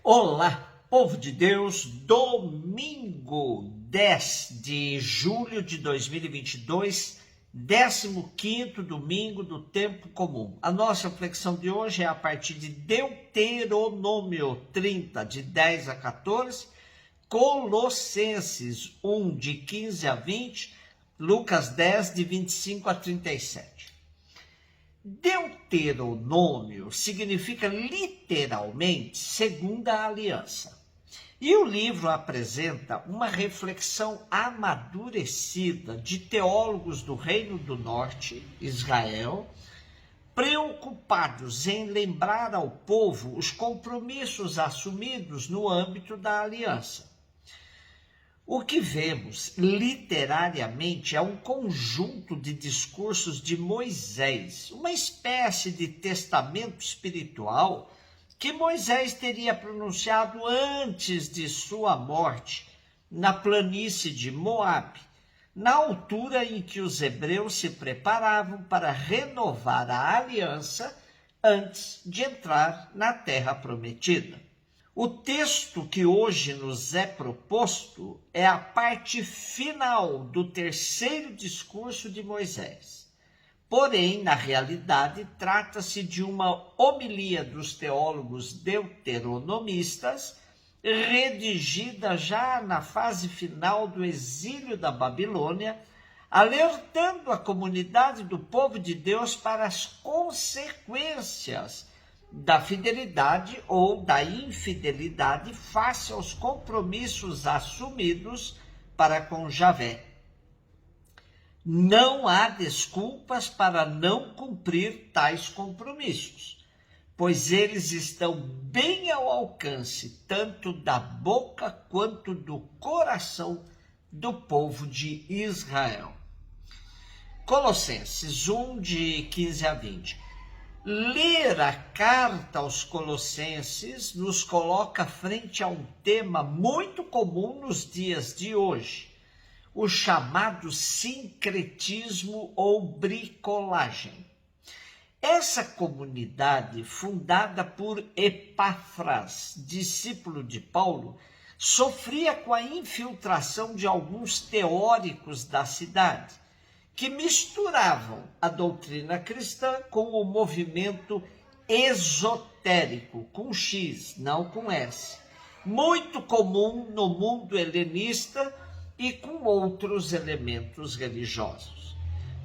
Olá, povo de Deus, domingo 10 de julho de 2022, 15º domingo do tempo comum. A nossa reflexão de hoje é a partir de Deuteronômio 30, de 10 a 14, Colossenses 1, de 15 a 20, Lucas 10, de 25 a 37. Deuteronômio significa literalmente segunda aliança. E o livro apresenta uma reflexão amadurecida de teólogos do Reino do Norte, Israel, preocupados em lembrar ao povo os compromissos assumidos no âmbito da aliança. O que vemos literariamente é um conjunto de discursos de Moisés, uma espécie de testamento espiritual que Moisés teria pronunciado antes de sua morte na planície de Moabe, na altura em que os hebreus se preparavam para renovar a aliança antes de entrar na terra prometida. O texto que hoje nos é proposto é a parte final do terceiro discurso de Moisés. Porém, na realidade, trata-se de uma homilia dos teólogos deuteronomistas, redigida já na fase final do exílio da Babilônia, alertando a comunidade do povo de Deus para as consequências da fidelidade ou da infidelidade face aos compromissos assumidos para com Javé. Não há desculpas para não cumprir tais compromissos, pois eles estão bem ao alcance tanto da boca quanto do coração do povo de Israel. Colossenses 1, de 15 a 20. Ler a carta aos Colossenses nos coloca frente a um tema muito comum nos dias de hoje, o chamado sincretismo ou bricolagem. Essa comunidade, fundada por Epáfras, discípulo de Paulo, sofria com a infiltração de alguns teóricos da cidade, que misturavam a doutrina cristã com o movimento esotérico, com X, não com S, muito comum no mundo helenista e com outros elementos religiosos.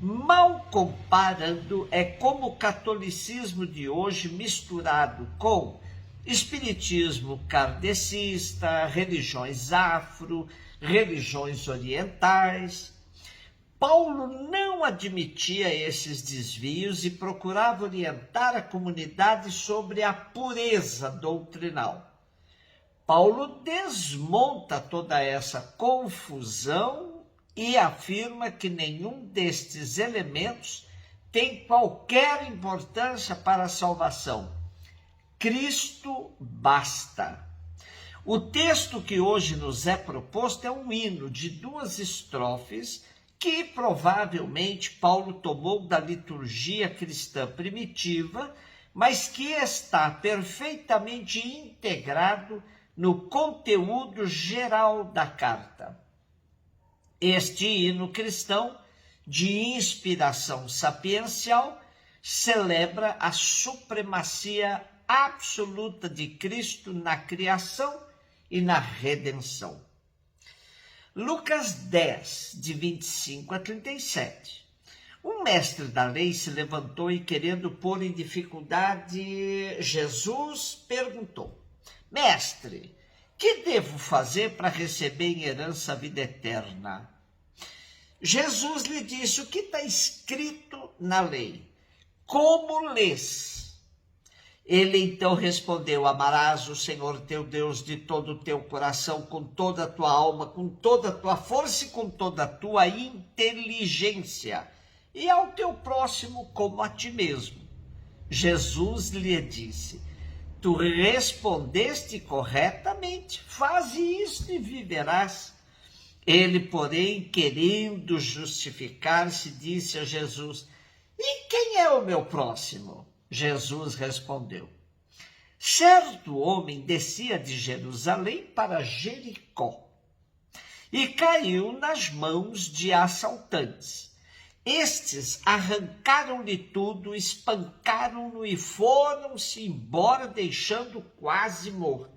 Mal comparando, é como o catolicismo de hoje misturado com espiritismo kardecista, religiões afro, religiões orientais. Paulo não admitia esses desvios e procurava orientar a comunidade sobre a pureza doutrinal. Paulo desmonta toda essa confusão e afirma que nenhum destes elementos tem qualquer importância para a salvação. Cristo basta. O texto que hoje nos é proposto é um hino de 2 estrofes que provavelmente Paulo tomou da liturgia cristã primitiva, mas que está perfeitamente integrado no conteúdo geral da carta. Este hino cristão, de inspiração sapiencial, celebra a supremacia absoluta de Cristo na criação e na redenção. Lucas 10, de 25 a 37. Um mestre da lei se levantou e, querendo pôr em dificuldade Jesus, perguntou: Mestre, que devo fazer para receber em herança a vida eterna? Jesus lhe disse: o que está escrito na lei? Como lês? Ele então respondeu: amarás o Senhor teu Deus de todo o teu coração, com toda a tua alma, com toda a tua força e com toda a tua inteligência, e ao teu próximo como a ti mesmo. Jesus lhe disse: tu respondeste corretamente, faze isto e viverás. Ele, porém, querendo justificar-se, disse a Jesus: e quem é o meu próximo? Jesus respondeu: Certo homem descia de Jerusalém para Jericó e caiu nas mãos de assaltantes. Estes arrancaram-lhe tudo, espancaram-no e foram-se embora, deixando quase morto.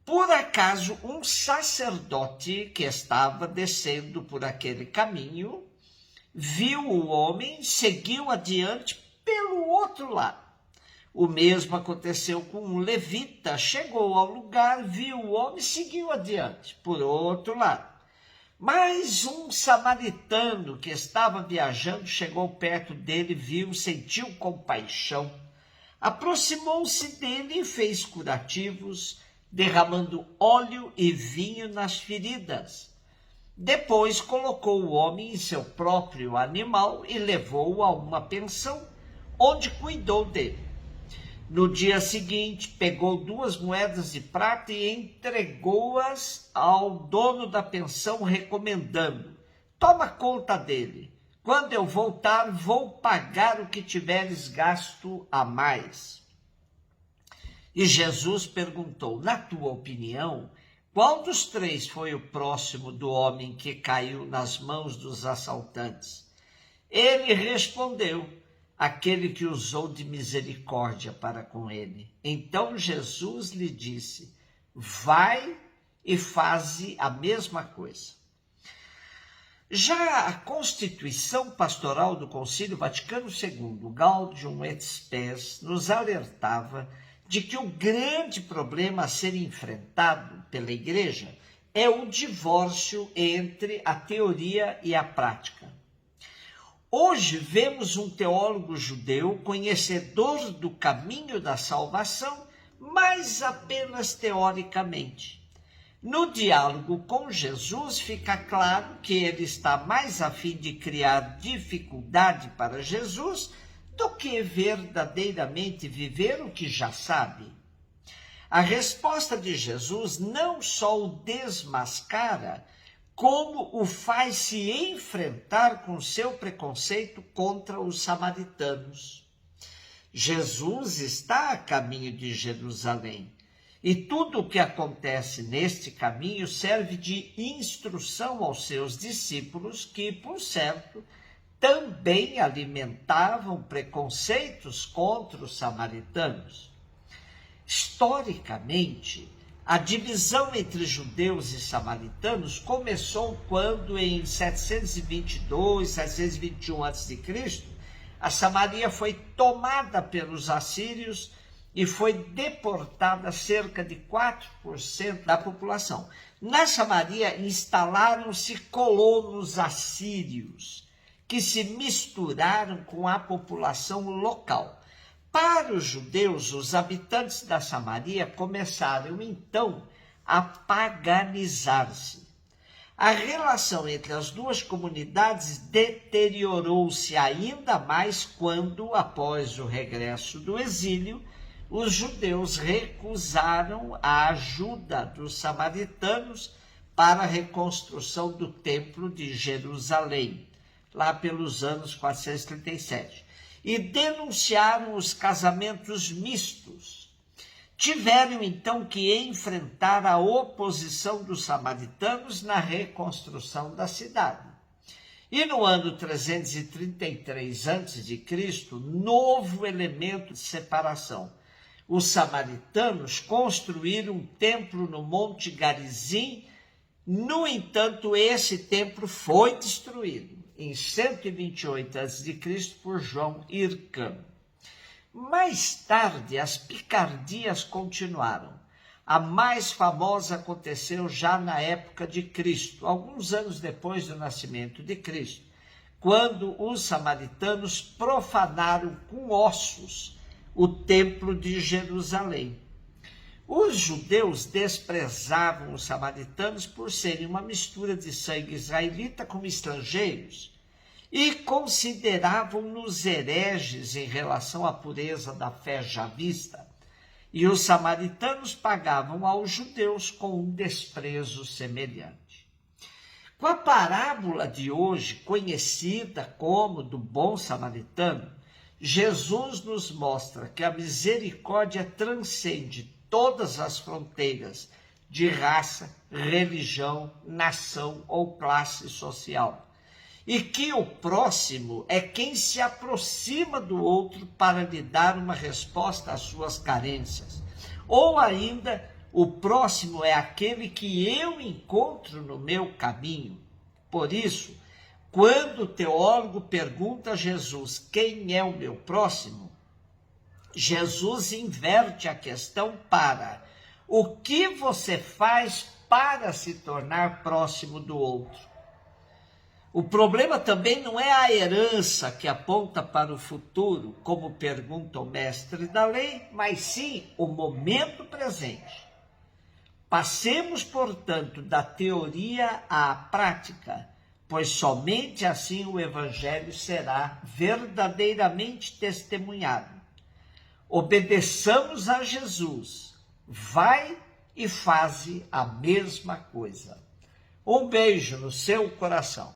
Por acaso, um sacerdote que estava descendo por aquele caminho, viu o homem, seguiu adiante pelo outro lado. O mesmo aconteceu com um levita, chegou ao lugar, viu o homem, seguiu adiante por outro lado. Mas um samaritano que estava viajando chegou perto dele, viu, sentiu compaixão, aproximou-se dele e fez curativos, derramando óleo e vinho nas feridas. Depois colocou o homem em seu próprio animal e levou-o a uma pensão, onde cuidou dele. No dia seguinte, pegou 2 moedas de prata e entregou-as ao dono da pensão, recomendando: toma conta dele. Quando eu voltar, vou pagar o que tiveres gasto a mais. E Jesus perguntou: na tua opinião, qual dos 3 foi o próximo do homem que caiu nas mãos dos assaltantes? Ele respondeu: aquele que usou de misericórdia para com ele. Então Jesus lhe disse: vai e faze a mesma coisa. Já a Constituição Pastoral do Concílio Vaticano II, Gaudium et Spes, nos alertava de que o grande problema a ser enfrentado pela Igreja é o divórcio entre a teoria e a prática. Hoje vemos um teólogo judeu, conhecedor do caminho da salvação, mas apenas teoricamente. No diálogo com Jesus fica claro que ele está mais a fim de criar dificuldade para Jesus do que verdadeiramente viver o que já sabe. A resposta de Jesus não só o desmascara, como o faz se enfrentar com seu preconceito contra os samaritanos. Jesus está a caminho de Jerusalém, e tudo o que acontece neste caminho serve de instrução aos seus discípulos, que, por certo, também alimentavam preconceitos contra os samaritanos. Historicamente, a divisão entre judeus e samaritanos começou quando, em 722, 721 a.C., a Samaria foi tomada pelos assírios e foi deportada cerca de 4% da população. Na Samaria instalaram-se colonos assírios, que se misturaram com a população local. Para os judeus, os habitantes da Samaria começaram, então, a paganizar-se. A relação entre as duas comunidades deteriorou-se ainda mais quando, após o regresso do exílio, os judeus recusaram a ajuda dos samaritanos para a reconstrução do Templo de Jerusalém, lá pelos anos 437. E denunciaram os casamentos mistos. Tiveram então que enfrentar a oposição dos samaritanos na reconstrução da cidade. E no ano 333 a.C., novo elemento de separação. Os samaritanos construíram um templo no Monte Garizim. No entanto, esse templo foi destruído em 128 a.C. por João Hircano. Mais tarde, as picardias continuaram. A mais famosa aconteceu já na época de Cristo, alguns anos depois do nascimento de Cristo, quando os samaritanos profanaram com ossos o templo de Jerusalém. Os judeus desprezavam os samaritanos por serem uma mistura de sangue israelita com estrangeiros e consideravam-nos hereges em relação à pureza da fé já vista. E os samaritanos pagavam aos judeus com um desprezo semelhante. Com a parábola de hoje, conhecida como do bom samaritano, Jesus nos mostra que a misericórdia transcende todas as fronteiras de raça, religião, nação ou classe social. E que o próximo é quem se aproxima do outro para lhe dar uma resposta às suas carências. Ou ainda, o próximo é aquele que eu encontro no meu caminho. Por isso, quando o teólogo pergunta a Jesus quem é o meu próximo, Jesus inverte a questão para o que você faz para se tornar próximo do outro. O problema também não é a herança que aponta para o futuro, como pergunta o mestre da lei, mas sim o momento presente. Passemos, portanto, da teoria à prática, pois somente assim o Evangelho será verdadeiramente testemunhado. Obedeçamos a Jesus, vai e faze a mesma coisa. Um beijo no seu coração.